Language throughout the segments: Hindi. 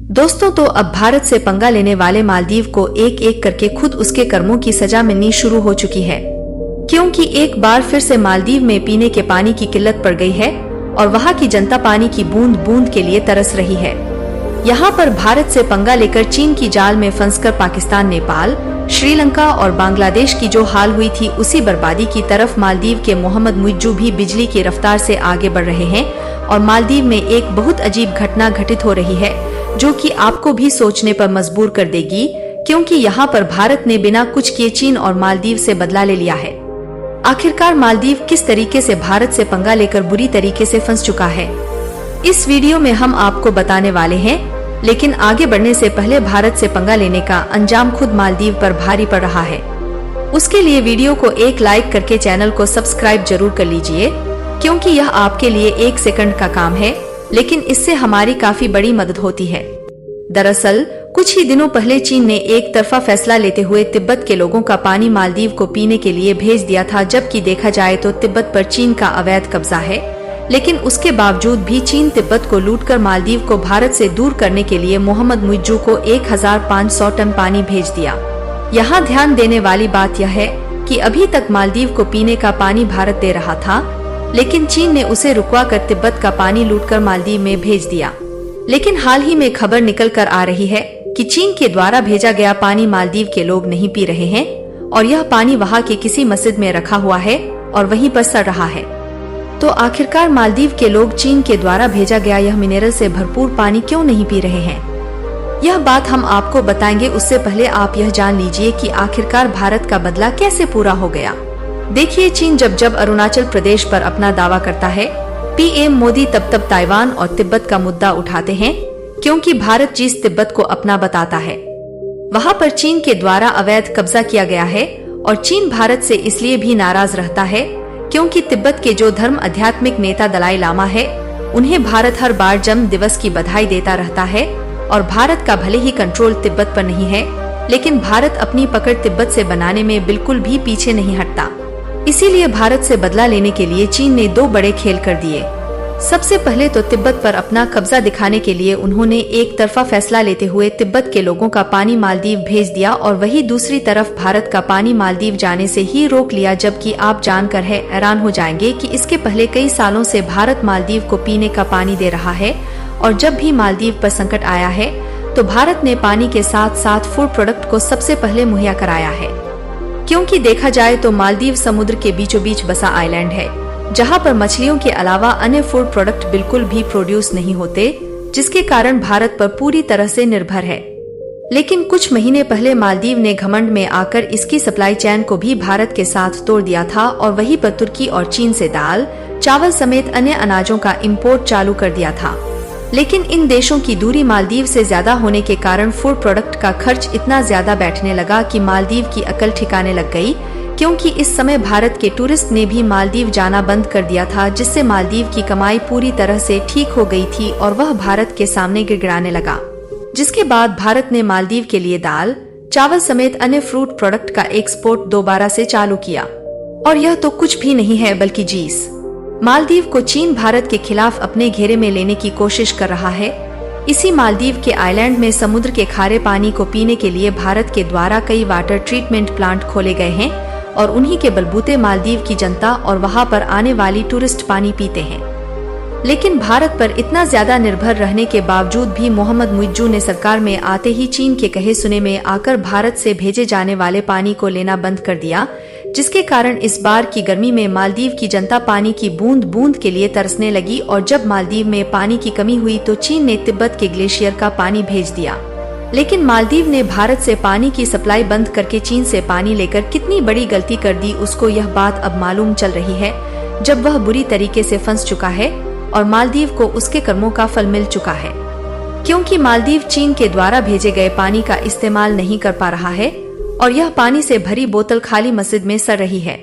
दोस्तों, तो अब भारत से पंगा लेने वाले मालदीव को एक एक करके खुद उसके कर्मों की सजा मिलनी शुरू हो चुकी है, क्योंकि एक बार फिर से मालदीव में पीने के पानी की किल्लत पड़ गई है और वहां की जनता पानी की बूंद बूंद के लिए तरस रही है। यहाँ पर भारत से पंगा लेकर चीन की जाल में फंसकर पाकिस्तान, नेपाल, श्रीलंका और बांग्लादेश की जो हाल हुई थी, उसी बर्बादी की तरफ मालदीव के मोहम्मद मुइज्जू भी बिजली की रफ्तार से आगे बढ़ रहे हैं। और मालदीव में एक बहुत अजीब घटना घटित हो रही है जो कि आपको भी सोचने पर मजबूर कर देगी, क्योंकि यहाँ पर भारत ने बिना कुछ किए चीन और मालदीव से बदला ले लिया है। आखिरकार मालदीव किस तरीके से भारत से पंगा लेकर बुरी तरीके से फंस चुका है, इस वीडियो में हम आपको बताने वाले हैं। लेकिन आगे बढ़ने से पहले भारत से पंगा लेने का अंजाम खुद मालदीव पर भारी पड़ रहा है। उसके लिए वीडियो को एक लाइक करके चैनल को सब्सक्राइब जरूर कर लीजिए, क्योंकि यह आपके लिए 1 सेकंड का काम है, लेकिन इससे हमारी काफी बड़ी मदद होती है। दरअसल कुछ ही दिनों पहले चीन ने एक तरफा फैसला लेते हुए तिब्बत के लोगों का पानी मालदीव को पीने के लिए भेज दिया था, जबकि देखा जाए तो तिब्बत पर चीन का अवैध कब्जा है। लेकिन उसके बावजूद भी चीन तिब्बत को लूटकर मालदीव को भारत से दूर करने के लिए मोहम्मद मुइज्जू को 1500 टन पानी भेज दिया। यहाँ ध्यान देने वाली बात यह है कि अभी तक मालदीव को पीने का पानी भारत दे रहा था, लेकिन चीन ने उसे रुकवा कर तिब्बत का पानी लूटकर मालदीव में भेज दिया। लेकिन हाल ही में खबर निकल कर आ रही है कि चीन के द्वारा भेजा गया पानी मालदीव के लोग नहीं पी रहे हैं और यह पानी वहाँ के किसी मस्जिद में रखा हुआ है और वहीं पर सड़ रहा है। तो आखिरकार मालदीव के लोग चीन के द्वारा भेजा गया यह मिनरल से भरपूर पानी क्यों नहीं पी रहे हैं, यह बात हम आपको बताएंगे। उससे पहले आप यह जान लीजिए कि आखिरकार भारत का बदला कैसे पूरा हो गया। देखिए, चीन जब अरुणाचल प्रदेश पर अपना दावा करता है, पीएम मोदी तब ताइवान और तिब्बत का मुद्दा उठाते हैं, क्योंकि भारत जिस तिब्बत को अपना बताता है वहाँ पर चीन के द्वारा अवैध कब्जा किया गया है। और चीन भारत से इसलिए भी नाराज रहता है क्योंकि तिब्बत के जो धर्म आध्यात्मिक नेता दलाई लामा है, उन्हें भारत हर बार जन्म दिवस की बधाई देता रहता है। और भारत का भले ही कंट्रोल तिब्बत पर नहीं है, लेकिन भारत अपनी पकड़ तिब्बत से बनाने में बिल्कुल भी पीछे नहीं हटता। इसीलिए भारत से बदला लेने के लिए चीन ने 2 बड़े खेल कर दिए। सबसे पहले तो तिब्बत पर अपना कब्जा दिखाने के लिए उन्होंने एक तरफा फैसला लेते हुए तिब्बत के लोगों का पानी मालदीव भेज दिया और वही दूसरी तरफ भारत का पानी मालदीव जाने से ही रोक लिया। जबकि आप जानकर हैरान हो जाएंगे कि इसके पहले कई सालों से भारत मालदीव को पीने का पानी दे रहा है और जब भी मालदीव पर संकट आया है तो भारत ने पानी के साथ साथ फूड प्रोडक्ट को सबसे पहले मुहैया कराया है। क्योंकि देखा जाए तो मालदीव समुद्र के बीचों बीच बसा आइलैंड है, जहां पर मछलियों के अलावा अन्य फूड प्रोडक्ट बिल्कुल भी प्रोड्यूस नहीं होते, जिसके कारण भारत पर पूरी तरह से निर्भर है। लेकिन कुछ महीने पहले मालदीव ने घमंड में आकर इसकी सप्लाई चेन को भी भारत के साथ तोड़ दिया था और वहीं पर तुर्की और चीन से दाल, चावल समेत अन्य अनाजों का इम्पोर्ट चालू कर दिया था। लेकिन इन देशों की दूरी मालदीव से ज्यादा होने के कारण फूड प्रोडक्ट का खर्च इतना ज्यादा बैठने लगा कि मालदीव की अकल ठिकाने लग गई, क्योंकि इस समय भारत के टूरिस्ट ने भी मालदीव जाना बंद कर दिया था, जिससे मालदीव की कमाई पूरी तरह से ठीक हो गई थी और वह भारत के सामने गिड़गिड़ाने लगा। जिसके बाद भारत ने मालदीव के लिए दाल, चावल समेत अन्य फ्रूट प्रोडक्ट का एक्सपोर्ट दोबारा से चालू किया। और यह तो कुछ भी नहीं है बल्कि जीस। मालदीव को चीन भारत के खिलाफ अपने घेरे में लेने की कोशिश कर रहा है। इसी मालदीव के आइलैंड में समुद्र के खारे पानी को पीने के लिए भारत के द्वारा कई वाटर ट्रीटमेंट प्लांट खोले गए हैं और उन्हीं के बलबूते मालदीव की जनता और वहां पर आने वाली टूरिस्ट पानी पीते हैं। लेकिन भारत पर इतना ज्यादा निर्भर रहने के बावजूद भी मोहम्मद मुइज्जू ने सरकार में आते ही चीन के कहे सुने में आकर भारत से भेजे जाने वाले पानी को लेना बंद कर दिया, जिसके कारण इस बार की गर्मी में मालदीव की जनता पानी की बूंद बूंद के लिए तरसने लगी। और जब मालदीव में पानी की कमी हुई तो चीन ने तिब्बत के ग्लेशियर का पानी भेज दिया। लेकिन मालदीव ने भारत से पानी की सप्लाई बंद करके चीन से पानी लेकर कितनी बड़ी गलती कर दी, उसको यह बात अब मालूम चल रही है, जब वह बुरी तरीके से फंस चुका है और मालदीव को उसके कर्मों का फल मिल चुका है। क्योंकि मालदीव चीन के द्वारा भेजे गए पानी का इस्तेमाल नहीं कर पा रहा है और यह पानी से भरी बोतल खाली मस्जिद में सड़ रही है।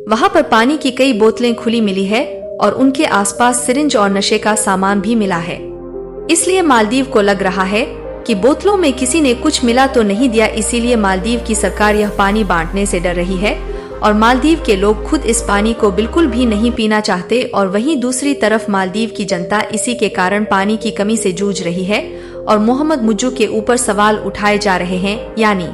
वहाँ पर पानी की कई बोतलें खुली मिली है और उनके आसपास सिरिंज और नशे का सामान भी मिला है। इसलिए मालदीव को लग रहा है कि बोतलों में किसी ने कुछ मिला तो नहीं दिया, इसीलिए मालदीव की सरकार यह पानी बांटने से डर रही है और मालदीव के लोग खुद इस पानी को बिल्कुल भी नहीं पीना चाहते। और वहीं दूसरी तरफ मालदीव की जनता इसी के कारण पानी की कमी से जूझ रही है और मोहम्मद मुज्जू के ऊपर सवाल उठाए जा रहे हैं, यानी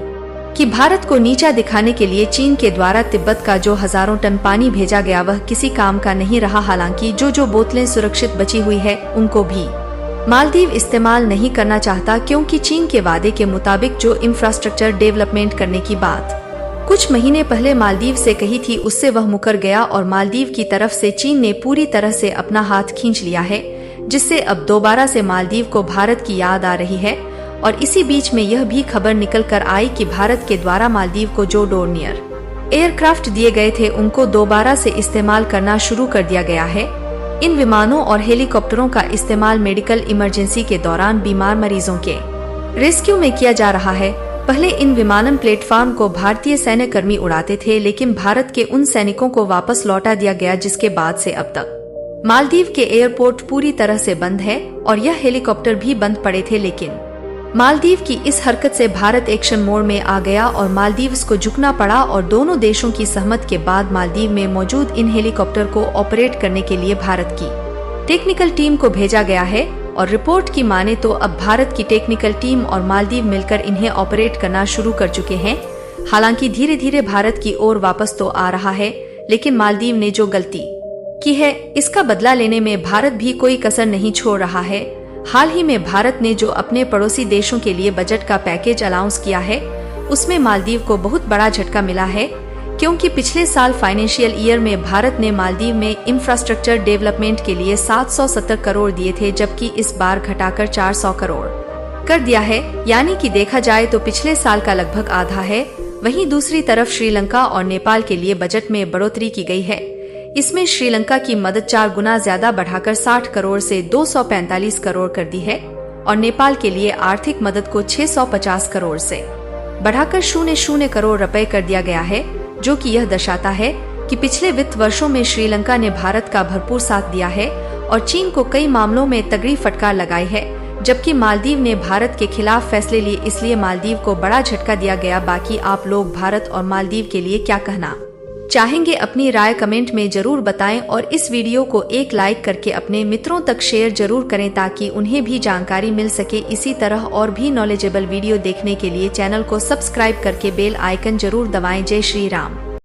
कि भारत को नीचा दिखाने के लिए चीन के द्वारा तिब्बत का जो हजारों टन पानी भेजा गया वह किसी काम का नहीं रहा। हालांकि जो बोतलें सुरक्षित बची हुई है उनको भी मालदीव इस्तेमाल नहीं करना चाहता, क्योंकि चीन के वादे के मुताबिक जो इंफ्रास्ट्रक्चर डेवलपमेंट करने की बात कुछ महीने पहले मालदीव से कही थी उससे वह मुकर गया और मालदीव की तरफ से चीन ने पूरी तरह से अपना हाथ खींच लिया है, जिससे अब दोबारा से मालदीव को भारत की याद आ रही है। और इसी बीच में यह भी खबर निकल कर आई कि भारत के द्वारा मालदीव को जो डोर्नियर एयरक्राफ्ट दिए गए थे उनको दोबारा से इस्तेमाल करना शुरू कर दिया गया है। इन विमानों और हेलीकॉप्टरों का इस्तेमाल मेडिकल इमरजेंसी के दौरान बीमार मरीजों के रेस्क्यू में किया जा रहा है। पहले इन विमानन प्लेटफॉर्म को भारतीय सैन्य कर्मी उड़ाते थे, लेकिन भारत के उन सैनिकों को वापस लौटा दिया गया, जिसके बाद से अब तक मालदीव के एयरपोर्ट पूरी तरह से बंद है और यह हेलीकॉप्टर भी बंद पड़े थे। लेकिन मालदीव की इस हरकत से भारत एक्शन मोड में आ गया और मालदीव्स को झुकना पड़ा और दोनों देशों की सहमत के बाद मालदीव में मौजूद इन हेलीकॉप्टर को ऑपरेट करने के लिए भारत की टेक्निकल टीम को भेजा गया है। और रिपोर्ट की माने तो अब भारत की टेक्निकल टीम और मालदीव मिलकर इन्हें ऑपरेट करना शुरू कर चुके हैं। हालांकि धीरे धीरे भारत की ओर वापस तो आ रहा है, लेकिन मालदीव ने जो गलती की है इसका बदला लेने में भारत भी कोई कसर नहीं छोड़ रहा है। हाल ही में भारत ने जो अपने पड़ोसी देशों के लिए बजट का पैकेज अनाउंस किया है उसमें मालदीव को बहुत बड़ा झटका मिला है, क्योंकि पिछले साल फाइनेंशियल ईयर में भारत ने मालदीव में इंफ्रास्ट्रक्चर डेवलपमेंट के लिए 770 करोड़ दिए थे, जबकि इस बार घटाकर 400 करोड़ कर दिया है, यानी कि देखा जाए तो पिछले साल का लगभग आधा है। वहीं दूसरी तरफ श्रीलंका और नेपाल के लिए बजट में बढ़ोतरी की गई है। इसमें श्रीलंका की मदद 4 गुना ज्यादा बढ़ाकर 60 करोड़ से 245 करोड़ कर दी है और नेपाल के लिए आर्थिक मदद को 650 करोड़ से बढ़ाकर 00 करोड़ रुपए कर दिया गया है, जो कि यह दर्शाता है कि पिछले वित्त वर्षों में श्रीलंका ने भारत का भरपूर साथ दिया है और चीन को कई मामलों में तगड़ी फटकार लगाई है, जबकि मालदीव ने भारत के खिलाफ फैसले लिए, इसलिए मालदीव को बड़ा झटका दिया गया। बाकी आप लोग भारत और मालदीव के लिए क्या कहना चाहेंगे, अपनी राय कमेंट में जरूर बताएं और इस वीडियो को एक लाइक करके अपने मित्रों तक शेयर जरूर करें ताकि उन्हें भी जानकारी मिल सके। इसी तरह और भी नॉलेजेबल वीडियो देखने के लिए चैनल को सब्सक्राइब करके बेल आइकन जरूर दबाएं। जय श्री राम।